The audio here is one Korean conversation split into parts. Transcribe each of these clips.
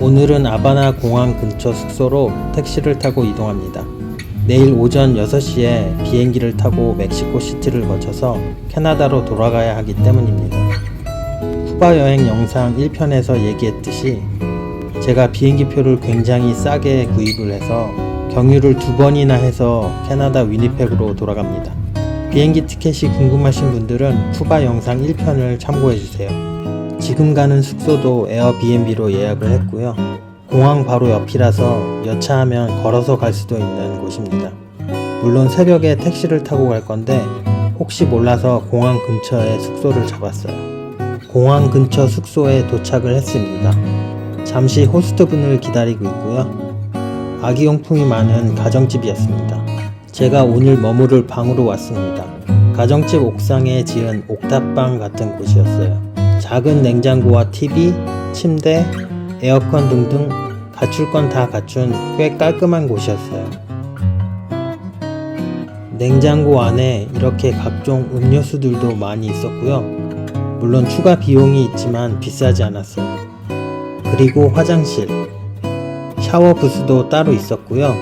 오늘은 아바나 공항 근처 숙소로 택시를 타고 이동합니다. 내일 오전 6시에 비행기를 타고 멕시코시티를 거쳐서 캐나다로 돌아가야 하기 때문입니다. 쿠바 여행 영상 1편에서 얘기했듯이 제가 비행기표를 굉장히 싸게 구입을 해서 경유를 2번이나 해서 캐나다 위니펙으로 돌아갑니다. 비행기 티켓이 궁금하신 분들은 쿠바 영상 1편을 참고해주세요. 지금 가는 숙소도 에어비앤비로 예약을 했고요. 공항 바로 옆이라서 여차하면 걸어서 갈 수도 있는 곳입니다. 물론 새벽에 택시를 타고 갈 건데 혹시 몰라서 공항 근처에 숙소를 잡았어요. 공항 근처 숙소에 도착을 했습니다. 잠시 호스트분을 기다리고 있고요. 아기용품이 많은 가정집이었습니다. 제가 오늘 머무를 방으로 왔습니다. 가정집 옥상에 지은 옥탑방 같은 곳이었어요. 작은 냉장고와 TV, 침대, 에어컨 등등 갖출 건 다 갖춘 꽤 깔끔한 곳이었어요. 냉장고 안에 이렇게 각종 음료수들도 많이 있었고요. 물론 추가 비용이 있지만 비싸지 않았어요. 그리고 화장실, 샤워 부스도 따로 있었고요.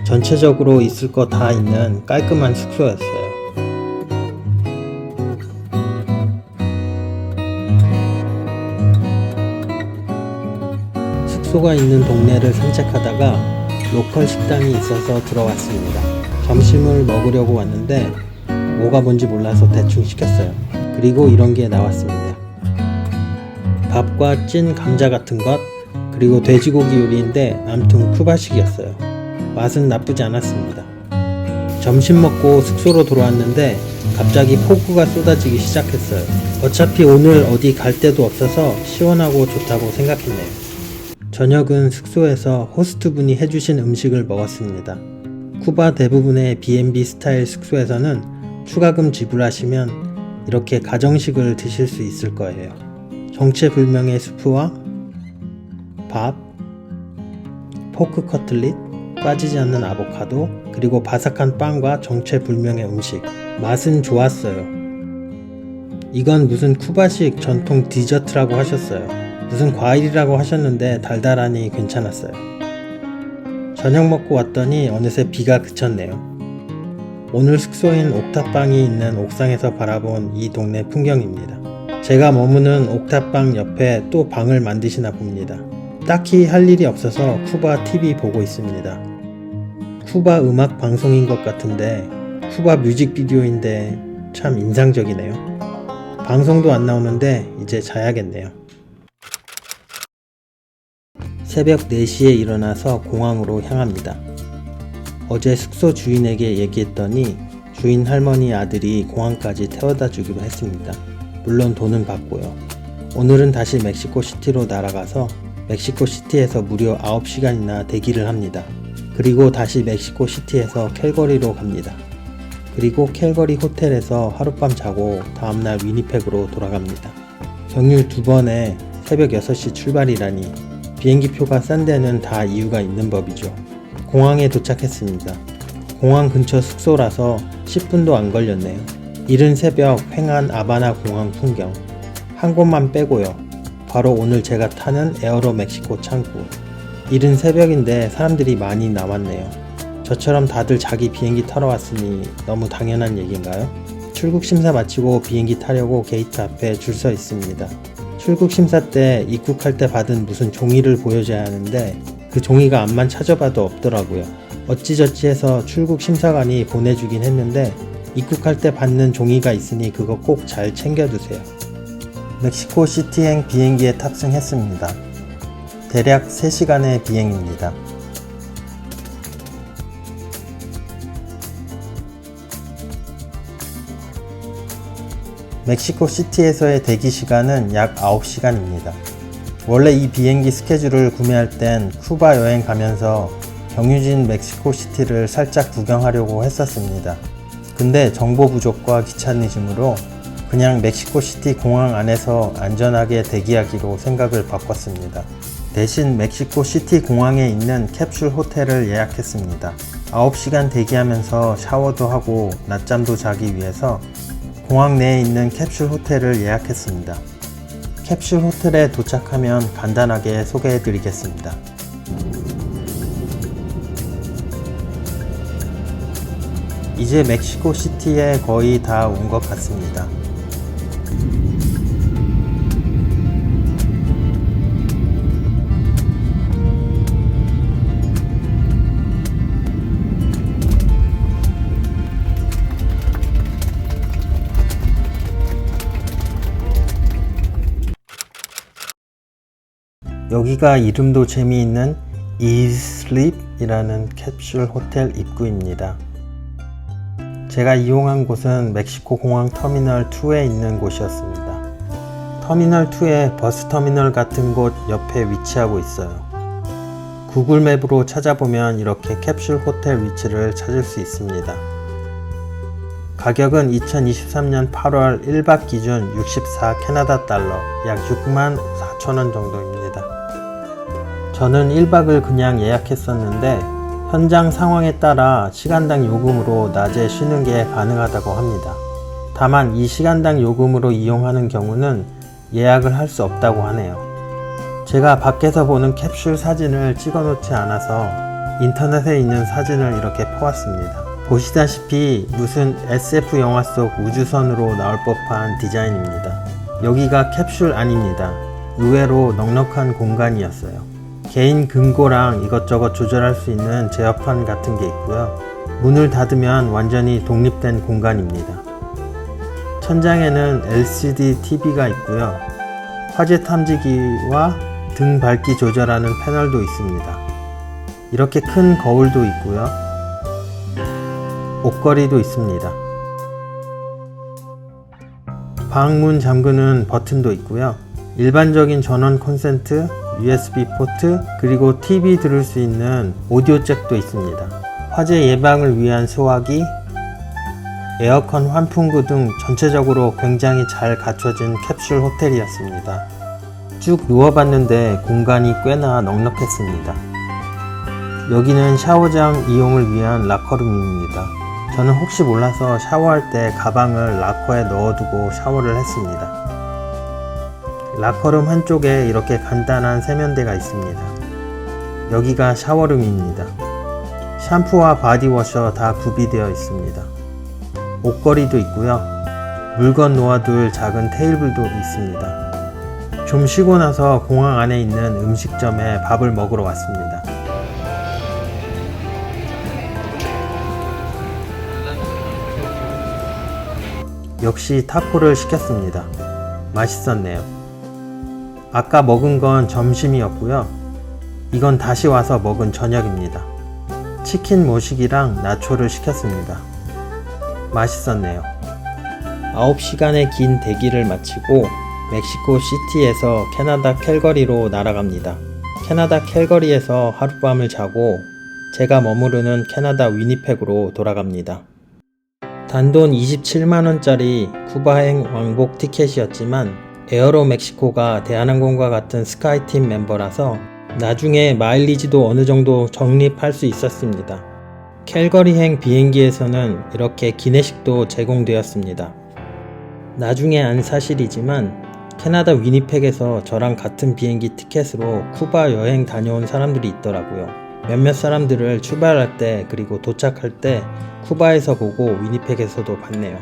전체적으로 있을 거 다 있는 깔끔한 숙소였어요. 숙소가 있는 동네를 산책하다가 로컬 식당이 있어서 들어왔습니다. 점심을 먹으려고 왔는데 뭐가 뭔지 몰라서 대충 시켰어요. 그리고 이런 게 나왔습니다. 밥과 찐 감자 같은 것, 그리고 돼지고기 요리인데 암튼 쿠바식이었어요. 맛은 나쁘지 않았습니다. 점심 먹고 숙소로 돌아왔는데 갑자기 폭우가 쏟아지기 시작했어요. 어차피 오늘 어디 갈 데도 없어서 시원하고 좋다고 생각했네요. 저녁은 숙소에서 호스트분이 해주신 음식을 먹었습니다. 쿠바 대부분의 B&B 스타일 숙소에서는 추가금 지불하시면 이렇게 가정식을 드실 수 있을 거예요. 정체불명의 수프와 밥, 포크 커틀릿, 빠지지 않는 아보카도, 그리고 바삭한 빵과 정체불명의 음식. 맛은 좋았어요. 이건 무슨 쿠바식 전통 디저트라고 하셨어요. 무슨 과일이라고 하셨는데 달달하니 괜찮았어요. 저녁 먹고 왔더니 어느새 비가 그쳤네요. 오늘 숙소인 옥탑방이 있는 옥상에서 바라본 이 동네 풍경입니다. 제가 머무는 옥탑방 옆에 또 방을 만드시나 봅니다. 딱히 할 일이 없어서 쿠바 TV 보고 있습니다. 쿠바 음악 방송인 것 같은데 쿠바 뮤직비디오인데 참 인상적이네요. 방송도 안 나오는데 이제 자야겠네요. 새벽 4시에 일어나서 공항으로 향합니다. 어제 숙소 주인에게 얘기했더니 주인 할머니 아들이 공항까지 태워다 주기로 했습니다. 물론 돈은 받고요. 오늘은 다시 멕시코시티로 날아가서 멕시코시티에서 무려 9시간이나 대기를 합니다. 그리고 다시 멕시코시티에서 캘거리로 갑니다. 그리고 캘거리 호텔에서 하룻밤 자고 다음날 위니펙으로 돌아갑니다. 경유 2번에 새벽 6시 출발이라니 비행기표가 싼 데는 다 이유가 있는 법이죠. 공항에 도착했습니다. 공항 근처 숙소라서 10분도 안 걸렸네요. 이른 새벽 횡한 아바나 공항 풍경 한 곳만 빼고요. 바로 오늘 제가 타는 에어로 멕시코 창구. 이른 새벽인데 사람들이 많이 남았네요. 저처럼 다들 자기 비행기 타러 왔으니 너무 당연한 얘기인가요? 출국 심사 마치고 비행기 타려고 게이트 앞에 줄 서 있습니다. 출국 심사 때 입국할 때 받은 무슨 종이를 보여줘야 하는데 그 종이가 암만 찾아봐도 없더라고요. 어찌저찌 해서 출국 심사관이 보내주긴 했는데 입국할 때 받는 종이가 있으니 그거 꼭 잘 챙겨두세요. 멕시코 시티행 비행기에 탑승했습니다. 대략 3시간의 비행입니다. 멕시코 시티에서의 대기 시간은 약 9시간입니다. 원래 이 비행기 스케줄을 구매할 땐 쿠바 여행 가면서 경유진 멕시코 시티를 살짝 구경하려고 했었습니다. 근데 정보 부족과 귀차니즘으로 그냥 멕시코 시티 공항 안에서 안전하게 대기하기로 생각을 바꿨습니다. 대신 멕시코 시티 공항에 있는 캡슐 호텔을 예약했습니다. 9시간 대기하면서 샤워도 하고 낮잠도 자기 위해서 공항 내에 있는 캡슐 호텔을 예약했습니다. 캡슐 호텔에 도착하면 간단하게 소개해 드리겠습니다. 이제 멕시코 시티에 거의 다 온 것 같습니다. 여기가 이름도 재미있는 이슬립이라는 캡슐 호텔 입구입니다. 제가 이용한 곳은 멕시코 공항 터미널 2에 있는 곳이었습니다. 터미널 2의 버스터미널 같은 곳 옆에 위치하고 있어요. 구글 맵으로 찾아보면 이렇게 캡슐 호텔 위치를 찾을 수 있습니다. 가격은 2023년 8월 1박 기준 64 캐나다 달러, 약 64,000원 정도입니다. 저는 1박을 그냥 예약했었는데 현장 상황에 따라 시간당 요금으로 낮에 쉬는 게 가능하다고 합니다. 다만 이 시간당 요금으로 이용하는 경우는 예약을 할 수 없다고 하네요. 제가 밖에서 보는 캡슐 사진을 찍어 놓지 않아서 인터넷에 있는 사진을 이렇게 퍼왔습니다. 보시다시피 무슨 SF 영화 속 우주선으로 나올 법한 디자인입니다. 여기가 캡슐 아닙니다. 의외로 넉넉한 공간이었어요. 개인 금고랑 이것저것 조절할 수 있는 제어판 같은 게 있고요. 문을 닫으면 완전히 독립된 공간입니다. 천장에는 LCD TV가 있고요. 화재 탐지기와 등 밝기 조절하는 패널도 있습니다. 이렇게 큰 거울도 있고요. 옷걸이도 있습니다. 방문 잠그는 버튼도 있고요. 일반적인 전원 콘센트, USB 포트, 그리고 TV 들을 수 있는 오디오 잭도 있습니다. 화재 예방을 위한 소화기, 에어컨 환풍구 등 전체적으로 굉장히 잘 갖춰진 캡슐 호텔이었습니다. 쭉 누워봤는데 공간이 꽤나 넉넉했습니다. 여기는 샤워장 이용을 위한 락커룸입니다. 저는 혹시 몰라서 샤워할 때 가방을 락커에 넣어두고 샤워를 했습니다. 락커룸 한쪽에 이렇게 간단한 세면대가 있습니다. 여기가 샤워룸입니다. 샴푸와 바디워셔 다 구비되어 있습니다. 옷걸이도 있고요. 물건 놓아둘 작은 테이블도 있습니다. 좀 쉬고 나서 공항 안에 있는 음식점에 밥을 먹으러 왔습니다. 역시 타코를 시켰습니다. 맛있었네요. 아까 먹은 건 점심이었고요. 이건 다시 와서 먹은 저녁입니다. 치킨 모식이랑 나초를 시켰습니다. 맛있었네요. 9시간의 긴 대기를 마치고 멕시코 시티에서 캐나다 캘거리로 날아갑니다. 캐나다 캘거리에서 하룻밤을 자고 제가 머무르는 캐나다 위니펙으로 돌아갑니다. 단돈 27만원짜리 쿠바행 왕복 티켓이었지만 에어로 멕시코가 대한항공과 같은 스카이팀 멤버라서 나중에 마일리지도 어느 정도 적립할 수 있었습니다. 캘거리행 비행기에서는 이렇게 기내식도 제공되었습니다. 나중에 안 사실이지만 캐나다 위니펙에서 저랑 같은 비행기 티켓으로 쿠바 여행 다녀온 사람들이 있더라고요. 몇몇 사람들을 출발할 때 그리고 도착할 때 쿠바에서 보고 위니펙에서도 봤네요.